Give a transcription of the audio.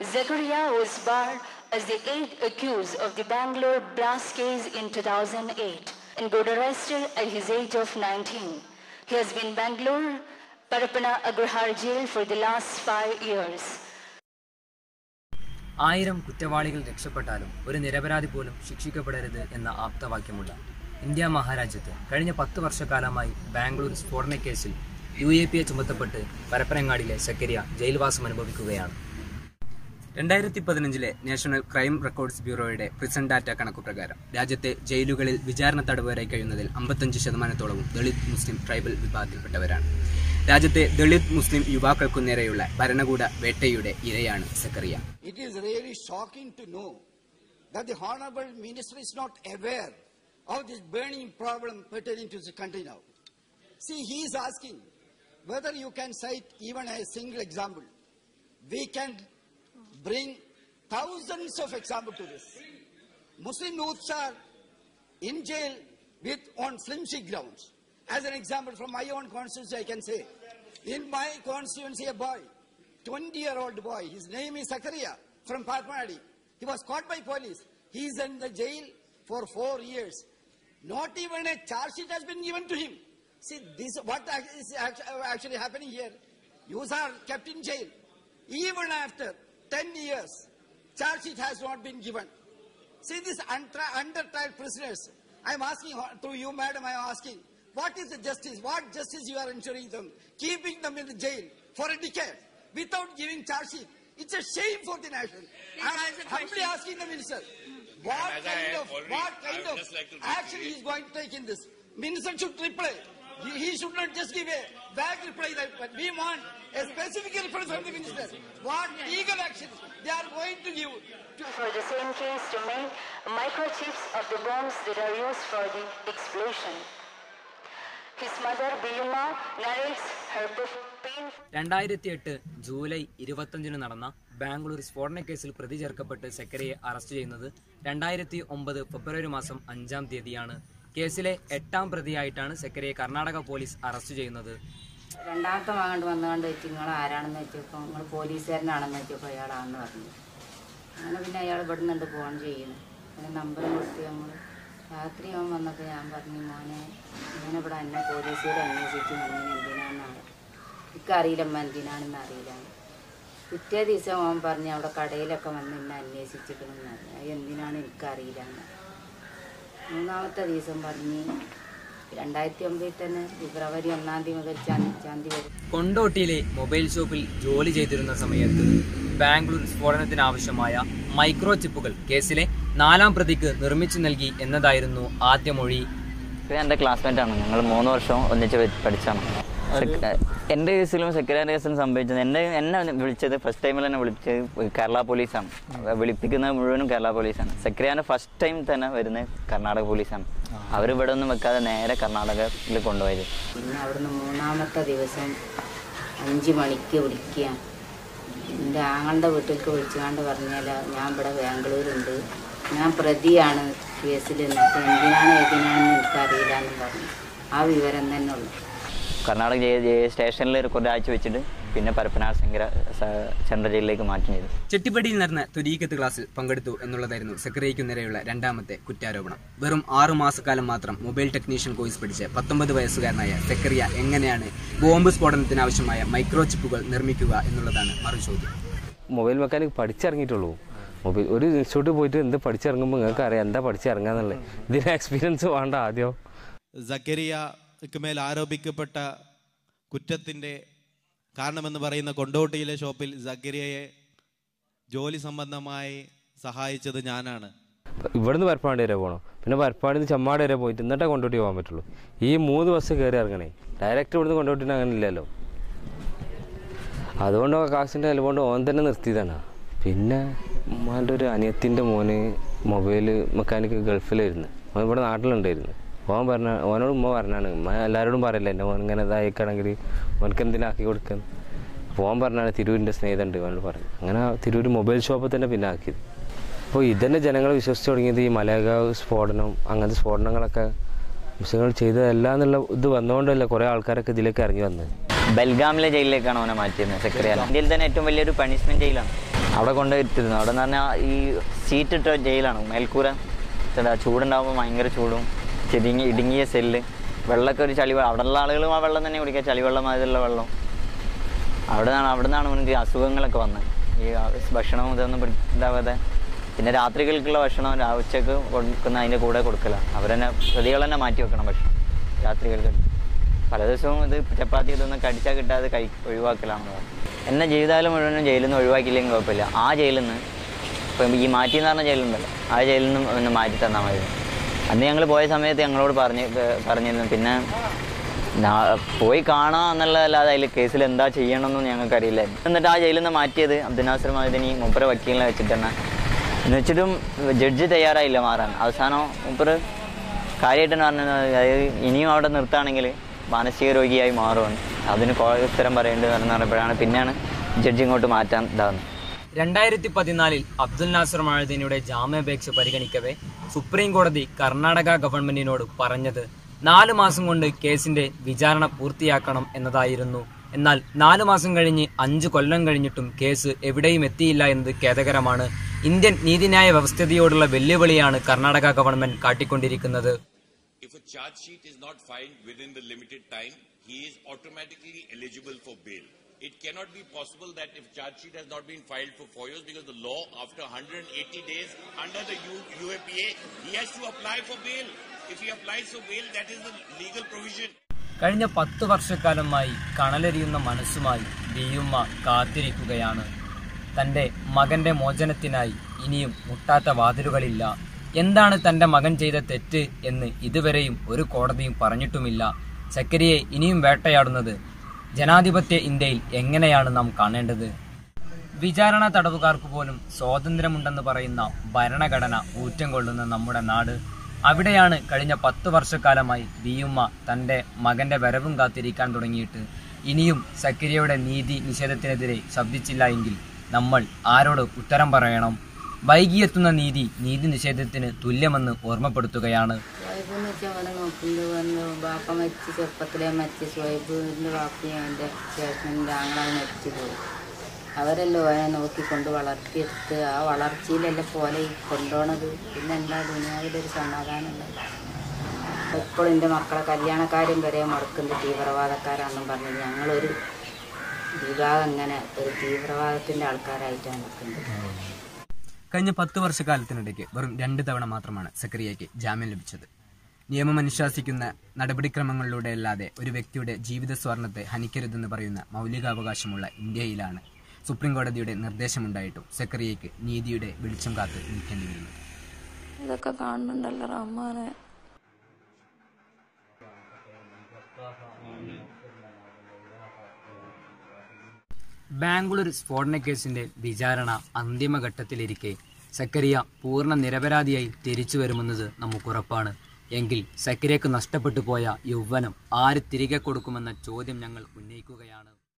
Zakaria was barred as the eighth accused of the Bangalore blast case in 2008 and got arrested at his age of 19. He has been in Bangalore Parappana Agrahar jail for the last 5 years. 1000 കുറ്റവാളികൾ രക്ഷപ്പെട്ടാലും ഒരു നിരപരാധി പോലും ശിക്ഷിക്കപ്പെടരുത് എന്ന ആപ്തവാക്യമുള്ള India മഹാരാജ്യത്ത് കഴിഞ്ഞ 10 വർഷക്കാലമായി ബാംഗ്ലൂർ സ്ഫോടന കേസിൽ UAP ചുമത്തപ്പെട്ട് പരപ്പനങ്ങാടിയിലെ സക്കരിയ ജയിൽവാസം അനുഭവിക്കുകയാണ്. 2015 നാഷണൽ ക്രൈം റെക്കോർഡ്സ് ബ്യൂറോയുടെ പ്രിസൺ ഡാറ്റ കണക്കുപ്രകാരം രാജ്യത്തെ ജയിലുകളിൽ വിചാരണ തടവുകാരായി കഴിയുന്നതിൽ 55% ദളിത് മുസ്ലിം ട്രൈബൽ വിഭാഗത്തിൽപ്പെട്ടവരാണ്. രാജ്യത്തെ ദളിത് മുസ്ലിം യുവാക്കൾക്കു നേരെയുള്ള ഭരണകൂട വേട്ടയുടെ ഇരയാണ് Zacharia. It is really shocking to know that the Honorable Minister is not aware of this burning problem pertaining to the country now. See, he is asking whether you can cite even a single example. We can bring thousands of examples to this. Muslim youths are in jail on flimsy grounds. As an example from my own constituency, I can say, in my constituency, a boy, 20-year-old boy, his name is Zakaria from Parpanadi. He was caught by police. He is in the jail for 4 years. Not even a charge sheet has been given to him. See, this what is actually happening here. Youths are kept in jail. Even after 10 years, charge sheet has not been given. See, these under-trial prisoners, I am asking to you, madam, I am asking, what is the justice? What justice you are ensuring them? Keeping them in the jail for a decade without giving charge sheet. It's a shame for the nation. I am humbly asking the minister, what kind of action he is going to take in this? Minister should reply. He should not just give a vague reply. But we want a specific reply from the minister. What legal actions they are going to give. For the same case to make microchips of the bombs that are used for the explosion. His mother, Biyuma, narrates her pain. 2008 July 25 നടന്ന ബാംഗ്ലൂർ സ്ഫോടന കേസിൽ പ്രതി ചേർക്കപ്പെട്ട് സക്കറിയെ arrest ചെയ്യുന്നത് 2009 ഫെബ്രുവരി മാസം 5-ാം തീയതിയാണ്. കേസിലെ 8ാം പ്രതിയായിട്ടാണ് സക്കറിയെ Karnataka police arrest ചെയ്യുന്നത്. രണ്ടാമത്തെ മകണ്ട് വന്നുകൊണ്ട് വെച്ച് നിങ്ങൾ ആരാണെന്ന് വെച്ചപ്പോൾ നിങ്ങൾ പോലീസുകാരനാണെന്ന് വെച്ചപ്പോൾ അയാളാണെന്ന് പറഞ്ഞു. അങ്ങനെ പിന്നെ അയാൾ ഇവിടെ നിന്നുണ്ട് ഫോൺ ചെയ്യുന്നു. അങ്ങനെ നമ്പർ കൊടുത്ത് നമ്മൾ രാത്രി അവൻ വന്നപ്പോൾ ഞാൻ പറഞ്ഞു, മോനെ ഇങ്ങനെ ഇവിടെ എന്നെ പോലീസുകാർ അന്വേഷിച്ച് വന്നിന് എന്തിനാണെന്നാണ് എനിക്കറിയില്ലമ്മ, എന്തിനാണെന്ന് അറിയില്ല. പിറ്റേ ദിവസം അവൻ പറഞ്ഞ് അവിടെ കടയിലൊക്കെ വന്ന് എന്നെ അന്വേഷിച്ചിട്ടുണ്ടെന്ന് പറഞ്ഞു. അത് എന്തിനാണ് എനിക്കറിയില്ല എന്ന്. മൂന്നാമത്തെ ദിവസം പറഞ്ഞ് 2009 തന്നെ ഫെബ്രുവരി 1-ാം തീയതി മുതൽ 5-ാം തീയതി വരെ കൊണ്ടോട്ടിയിലെ മൊബൈൽ ഷോപ്പിൽ ജോലി ചെയ്തിരുന്ന സമയത്ത് ബാംഗ്ലൂർ സ്ഫോടനത്തിനാവശ്യമായ മൈക്രോ ചിപ്പുകൾ കേസിലെ 4ാം പ്രതിക്ക് നിർമ്മിച്ചു നൽകി എന്നതായിരുന്നു ആദ്യ മൊഴി. എൻ്റെ ക്ലാസ്മേറ്റാണ്. ഞങ്ങൾ 3 വർഷം ഒന്നിച്ച് പഠിച്ചാണ്. എൻ്റെ കേസിലും സെക്രട്ടറി കേസിലും സംഭവിച്ചത് എന്നെ വിളിച്ചത് ഫസ്റ്റ് ടൈമിൽ തന്നെ വിളിച്ചത് കേരള പോലീസാണ്. വിളിപ്പിക്കുന്നത് മുഴുവനും കേരള പോലീസാണ്. സെക്രട്ടറിനെ ഫസ്റ്റ് ടൈം തന്നെ വരുന്നത് കർണാടക പോലീസാണ്. അവരിവിടെ ഒന്നും വെക്കാതെ നേരെ കർണാടകയിൽ കൊണ്ടുപോയത്. പിന്നെ അവിടുന്ന് 3-ാമത്തെ ദിവസം 5 മണിക്ക് വിളിക്കുക. എൻ്റെ ആങ്ങളുടെ വീട്ടിലേക്ക് വിളിച്ചുകൊണ്ട് പറഞ്ഞാൽ ഞാൻ ഇവിടെ ബാംഗ്ലൂരുണ്ട്, ഞാൻ പ്രതിയാണ് കേസിൽ, എന്നിട്ട് എന്തിനാണെന്ന് എനിക്കറിയില്ല എന്നും പറഞ്ഞു. ആ വിവരം തന്നെ ഉള്ളു. കർണാടക സ്റ്റേഷനിൽ ഒരാഴ്ച വെച്ചിട്ട് പിന്നെ പരപ്പനാട് സെൻട്രൽ ജയിലിലേക്ക് മാറ്റി ചെയ്തു. ചെട്ടിപ്പടിയിൽ നടന്ന തുരീക്കത്ത് ക്ലാസ്സിൽ പങ്കെടുത്തു എന്നുള്ളതായിരുന്നു സക്കറിയയ്ക്കു നേരെയുള്ള 2ാമത്തെ കുറ്റാരോപണം. വെറും 6 മാസക്കാലം മാത്രം മൊബൈൽ ടെക്നീഷ്യൻ കോഴ്സ് പഠിച്ച 19 വയസ്സുകാരനായ സക്കറിയ എങ്ങനെയാണ് ബോംബ് സ്ഫോടനത്തിനാവശ്യമായ മൈക്രോ ചിപ്പുകൾ നിർമ്മിക്കുക എന്നുള്ളതാണ് മറുചോദ്യം. മൊബൈൽ മെക്കാനിക് പഠിച്ചിറങ്ങിയിട്ടുള്ളൂ. മൊബൈൽ ഒരു ഇൻസ്റ്റിറ്റ്യൂട്ടിൽ പോയിട്ട് എന്ത് പഠിച്ചിറങ്ങുമ്പോൾ നിങ്ങൾക്ക് അറിയാം എന്താ പഠിച്ചിറങ്ങാന്നുള്ളത്. ഇതിന് എക്സ്പീരിയൻസ് വേണ്ട. ആദ്യം സക്കറിയക്ക് മേൽ ആരോപിക്കപ്പെട്ട കുറ്റത്തിൻ്റെ കാരണമെന്ന് പറയുന്ന കൊണ്ടോട്ടിയിലെ ഷോപ്പിൽ സക്കറിയയെ ജോലി സംബന്ധമായി സഹായിച്ചത് ഞാനാണ്. ഇവിടുന്ന് പരപ്പാടി വരെ പോകണം, പിന്നെ പരപ്പാടിന്ന് ചമ്മാട് വരെ പോയിട്ട് എന്നിട്ടേ കൊണ്ടോട്ടി പോകാൻ പറ്റുള്ളൂ. ഈ 3 ബസ് കയറി ഇറങ്ങണേ. ഡയറക്റ്റ് ഇവിടുന്ന് കൊണ്ടോട്ടിന് അങ്ങനെ ഇല്ലല്ലോ. അതുകൊണ്ട് കാശിൻ്റെ ചിലവുകൊണ്ട് ഓൻ തന്നെ നിർത്തിയതാണ്. പിന്നെ ഉമ്മാൻ്റെ ഒരു അനിയത്തിൻ്റെ മോന് മൊബൈൽ മെക്കാനിക്ക് ഗൾഫിലായിരുന്നു. ഓൻ ഇവിടെ നാട്ടിലുണ്ടായിരുന്നു. ഓനോട് ഉമ്മ പറഞ്ഞാണ്, ഉമ്മ എല്ലാവരോടും പറയില്ല എൻ്റെ മോൻ ഇങ്ങനെ ഇതായിക്കാണെങ്കിൽ ഓനക്ക് എന്തെങ്കിലും ആക്കി കൊടുക്കാൻ. അപ്പോൾ ഓൻ പറഞ്ഞാണ് തിരൂരിൻ്റെ സ്നേഹിതമുണ്ട് ഓനോട് പറഞ്ഞു. അങ്ങനെ തിരൂർ മൊബൈൽ ഷോപ്പിൽ തന്നെ പിന്നെ ആക്കിയത്. അപ്പോൾ ഇതന്നെ ജനങ്ങൾ വിശ്വസിച്ച് തുടങ്ങിയത് ഈ മലേഗാവ് സ്ഫോടനം അങ്ങനത്തെ സ്ഫോടനങ്ങളൊക്കെ മുസ്ലിങ്ങൾ ചെയ്തതല്ല എന്നുള്ള ഇത് വന്നുകൊണ്ടല്ല കുറേ ആൾക്കാരൊക്കെ ഇതിലേക്ക് ഇറങ്ങി വന്നത്. ബൽഗാമിലെ ജയിലിലേക്കാണ് അവനെ മാറ്റിയത് സക്കറിയ. ഇന്ത്യയിൽ തന്നെ ഏറ്റവും വലിയൊരു പണിഷ്മെൻറ്റ് ജയിലാണ്. അവിടെ കൊണ്ടുപോയിരുത്തിരുന്നു. അവിടെ എന്ന് പറഞ്ഞാൽ ഈ സീറ്റിട്ട ജയിലാണ്, മേൽക്കൂര ചൂടുണ്ടാകുമ്പോൾ ഭയങ്കര ചൂടും, ഇടുങ്ങിയ സെല്ല്, വെള്ളമൊക്കെ ഒരു ചളിവെള്ളം, അവിടെയുള്ള ആളുകളും ആ വെള്ളം തന്നെ കുടിക്കുക, ചളിവെള്ളം മാതിരിയുള്ള വെള്ളം. അവിടെ നിന്നാണ് എനിക്ക് അസുഖങ്ങളൊക്കെ വന്നത്. ഈ ഭക്ഷണം ഇതൊന്നും ഇതാവാതെ. പിന്നെ രാത്രികൾക്കുള്ള ഭക്ഷണം ഉച്ചക്ക് കൊടുക്കുന്ന അതിൻ്റെ കൂടെ കൊടുക്കല. പ്രതികൾ തന്നെ മാറ്റി വെക്കണം ഭക്ഷണം രാത്രികൾക്ക്. പല ദിവസവും ഇത് ചപ്പാത്തി ഇതൊന്നും കടിച്ചാൽ കിട്ടാതെ ഒഴിവാക്കലാണ്. എന്നെ ജീവിതകാലം മുഴുവനും ജയിലിൽ നിന്ന് ഒഴിവാക്കിയില്ലെങ്കിൽ കുഴപ്പമില്ല. ആ ജയിലിൽ നിന്ന് ഇപ്പം ഈ മാറ്റി എന്ന് പറഞ്ഞ ജയിലുണ്ടല്ലോ, ആ ജയിലിൽ നിന്നും ഒന്ന് മാറ്റി തന്നാൽ മതി. അന്ന് ഞങ്ങൾ പോയ സമയത്ത് ഞങ്ങളോട് പറഞ്ഞിരുന്നു. പിന്നെ പോയി കാണാം എന്നുള്ളതല്ലാതെ അതിൽ കേസിൽ എന്താ ചെയ്യണമെന്നും ഞങ്ങൾക്കറിയില്ലായിരുന്നു. എന്നിട്ട് ആ ജയിലിൽ നിന്ന് മാറ്റിയത് അബ്ദുൽ നാസർ മഅദനി മൂപ്പരെ വക്കീലിനെ വെച്ചിട്ട് തന്നെ. എന്ന് വെച്ചിട്ടും ജഡ്ജി തയ്യാറായില്ല മാറാൻ. അവസാനം മൂപ്പർ കാര്യമായിട്ട് തന്നെ പറഞ്ഞത്, അതായത് ഇനിയും അവിടെ നിർത്തുകയാണെങ്കിൽ മാനസിക രോഗിയായി മാറുമെന്ന്, അതിന് ഉത്തരം പറയേണ്ടത് എന്ന് പറഞ്ഞപ്പോഴാണ് പിന്നെയാണ് ജഡ്ജി ഇങ്ങോട്ട് മാറ്റാൻ ഇതാകുന്നത്. 2014 അബ്ദുൽ നാസർ മഅദനിയുടെ ജാമ്യാപേക്ഷ പരിഗണിക്കവേ സുപ്രീം കോടതി കർണാടക ഗവൺമെന്റിനോട് പറഞ്ഞത് 4 മാസം കൊണ്ട് കേസിന്റെ വിചാരണ പൂർത്തിയാക്കണം എന്നതായിരുന്നു. എന്നാൽ 4 മാസം കഴിഞ്ഞ് 5 കൊല്ലം കഴിഞ്ഞിട്ടും കേസ് എവിടെയും എത്തിയില്ല എന്നത് ഖേദകരമാണ്. ഇന്ത്യൻ നീതിന്യായ വ്യവസ്ഥയോടുള്ള വെല്ലുവിളിയാണ് കർണാടക ഗവൺമെന്റ് കാട്ടിക്കൊണ്ടിരിക്കുന്നത്. If a charge sheet is not filed within the limited time, he is automatically eligible for bail. It cannot be possible that if charge sheet has not been filed for 4 years, because the law after 180 days under the UAPA, he has to apply for bail. If he applies for bail, that is the legal provision. കഴിഞ്ഞ 10 വർഷക്കാലമായി കണലെരിയുന്ന മനസ്സുമായി ബിയുമ്മ കാത്തിരിക്കുകയാണ്. തന്റെ മകന്റെ മോചനത്തിനായി ഇനിയും മുട്ടാത്ത വാതിലുകളില്ല. എന്താണ് തന്റെ മകൻ ചെയ്ത തെറ്റ് എന്ന് ഇതുവരെയും ഒരു കോടതിയും പറഞ്ഞിട്ടുമില്ല. സക്കരിയെ ഇനിയും വേട്ടയാടുന്നത് ജനാധിപത്യ ഇന്ത്യയിൽ എങ്ങനെയാണ് നാം കാണേണ്ടത്? വിചാരണ തടവുകാർക്ക് പോലും സ്വാതന്ത്ര്യമുണ്ടെന്ന് പറയുന്ന ഭരണഘടന ഊറ്റം കൊള്ളുന്ന നമ്മുടെ നാട്, അവിടെയാണ് കഴിഞ്ഞ 10 വർഷക്കാലമായി ബിയുമ്മ തന്റെ മകന്റെ വരവും കാത്തിരിക്കാൻ തുടങ്ങിയിട്ട് ഇനിയും സക്കരിയയുടെ നീതി നിഷേധത്തിനെതിരെ ശബ്ദിച്ചില്ല എങ്കിൽ നമ്മൾ ആരോട് ഉത്തരം പറയണം? വൈകിയെത്തുന്ന നീതി നിഷേധത്തിന് തുല്യമെന്ന് ഓർമ്മപ്പെടുത്തുകയാണ്. ബാപ്പ മരിച്ച് ചെറുപ്പത്തിലെ മരിച്ച് സ്വൈബിന്റെ ബാപ്പയും എൻ്റെ ചേട്ടൻ്റെ ആങ്ങളാണ് മരിച്ചു പോയി. അവരല്ലോ അവനെ നോക്കിക്കൊണ്ട് വളർത്തിയെടുത്ത് ആ വളർച്ചയിലല്ലേ പോലെ കൊണ്ടുപോണത്. പിന്നെ എന്താ ദുനിയാവിലൊരു സമാധാനമുള്ളത്? എപ്പോഴും എൻ്റെ മക്കളെ കല്യാണക്കാരും വരെ മുടക്കുന്നത് തീവ്രവാദക്കാരാണെന്നും പറഞ്ഞത് ഞങ്ങളൊരു വിഭാഗം അങ്ങനെ ഒരു തീവ്രവാദത്തിൻ്റെ ആൾക്കാരായിട്ടാണ് നിൽക്കുന്നത്. കഴിഞ്ഞ 10 വർഷക്കാലത്തിനിടയ്ക്ക് വെറും 2 തവണ മാത്രമാണ് സക്കരിയയ്ക്ക് ജാമ്യം ലഭിച്ചത്. നിയമം അനുശാസിക്കുന്ന നടപടിക്രമങ്ങളിലൂടെ അല്ലാതെ ഒരു വ്യക്തിയുടെ ജീവിത സ്വർണത്തെ ഹനിക്കരുതെന്ന് പറയുന്ന മൗലികാവകാശമുള്ള ഇന്ത്യയിലാണ് സുപ്രീം കോടതിയുടെ നിർദ്ദേശമുണ്ടായിട്ടും സക്കരിയയ്ക്ക് നീതിയുടെ വെളിച്ചം കാത്ത് നിൽക്കേണ്ടി വരുന്നത്. ഇതൊക്കെ കാണുന്നുണ്ടല്ലോ റഹ്മാനെ. ബാംഗ്ലൂർ സ്ഫോടന കേസിന്റെ വിചാരണ അന്തിമഘട്ടത്തിലിരിക്കെ സക്കരിയ പൂർണ്ണ നിരപരാധിയായി തിരിച്ചു വരുമെന്നത് നമുക്കുറപ്പാണ്. എങ്കിൽ സക്കരിയക്ക് നഷ്ടപ്പെട്ടു പോയ യൗവനം ആര് തിരികെ കൊടുക്കുമെന്ന ചോദ്യം ഞങ്ങൾ ഉന്നയിക്കുകയാണ്.